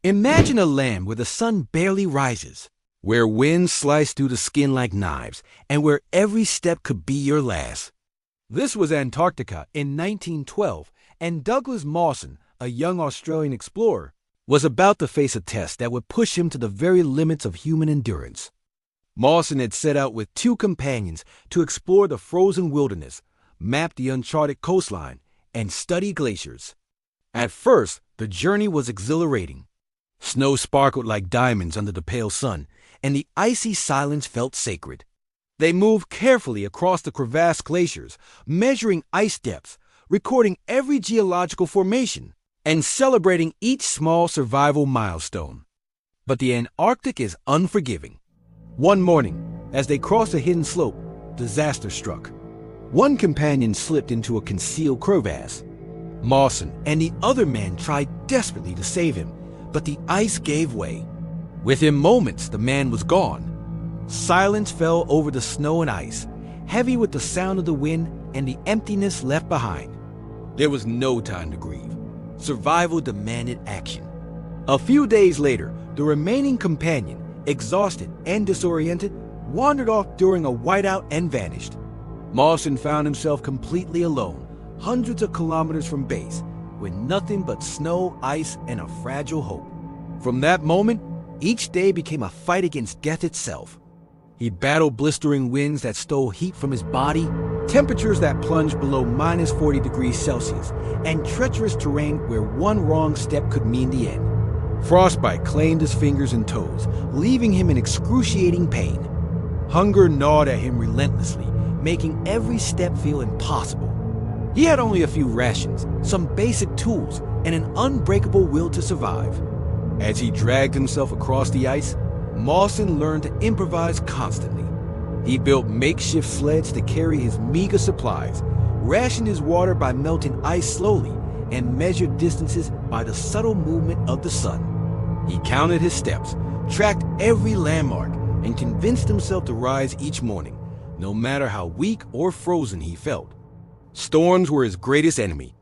Imagine a land where the sun barely rises, where winds slice through the skin like knives, and where every step could be your last. This was Antarctica in 1912, and Douglas Mawson, a young Australian explorer, was about to face a test that would push him to the very limits of human endurance. Mawson had set out with 2 companions to explore the frozen wilderness, map the uncharted coastline, and study glaciers. At first, the journey was exhilarating. Snow sparkled like diamonds under the pale sun, and the icy silence felt sacred. They moved carefully across the crevassed glaciers, measuring ice depths, recording every geological formation, and celebrating each small survival milestone. But the Antarctic is unforgiving. One morning, as they crossed a hidden slope, disaster struck. One companion slipped into a concealed crevasse. Mawson and the other man tried desperately to save him, but the ice gave way. Within moments, the man was gone. Silence fell over the snow and ice, heavy with the sound of the wind and the emptiness left behind. There was no time to grieve. Survival demanded action. A few days later, the remaining companion, exhausted and disoriented, wandered off during a whiteout and vanished. Mawson found himself completely alone, hundreds of kilometers from base, with nothing but snow, ice, and a fragile hope. From that moment, each day became a fight against death itself. He battled blistering winds that stole heat from his body, temperatures that plunged below minus 40 degrees Celsius, and treacherous terrain where one wrong step could mean the end. Frostbite claimed his fingers and toes, leaving him in excruciating pain. Hunger gnawed at him relentlessly, making every step feel impossible. He had only a few rations, some basic tools, and an unbreakable will to survive. As he dragged himself across the ice, Mawson learned to improvise constantly. He built makeshift sleds to carry his meager supplies, rationed his water by melting ice slowly, and measured distances by the subtle movement of the sun. He counted his steps, tracked every landmark, and convinced himself to rise each morning, no matter how weak or frozen he felt. Storms were his greatest enemy.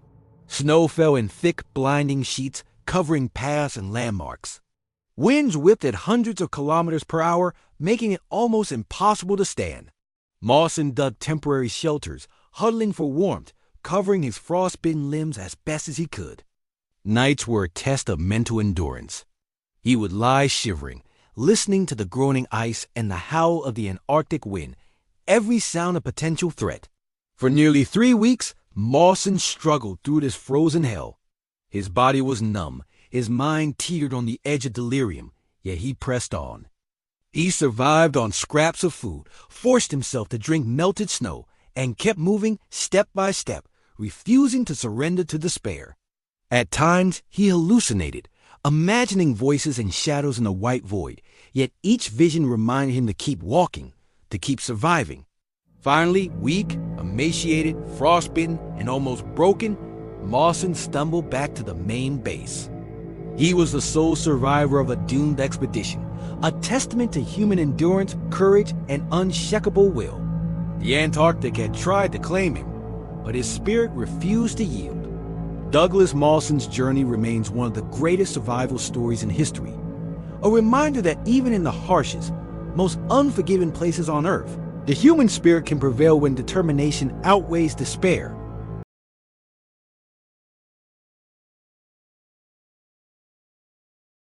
Snow fell in thick, blinding sheets, covering paths and landmarks. Winds whipped at hundreds of kilometers per hour, making it almost impossible to stand. Mawson dug temporary shelters, huddling for warmth, covering his frostbitten limbs as best as he could. Nights were a test of mental endurance. He would lie shivering, listening to the groaning ice and the howl of the Antarctic wind, every sound a potential threat. For nearly 3 weeks, Mawson struggled through this frozen hell. His body was numb, his mind teetered on the edge of delirium, yet he pressed on. He survived on scraps of food, forced himself to drink melted snow, and kept moving step by step, refusing to surrender to despair. At times, he hallucinated, imagining voices and shadows in the white void, yet each vision reminded him to keep walking, to keep surviving. Finally, weak, emaciated, frostbitten, and almost broken, Mawson stumbled back to the main base. He was the sole survivor of a doomed expedition, a testament to human endurance, courage, and unshakable will. The Antarctic had tried to claim him, but his spirit refused to yield. Douglas Mawson's journey remains one of the greatest survival stories in history, a reminder that even in the harshest, most unforgiving places on Earth, the human spirit can prevail when determination outweighs despair.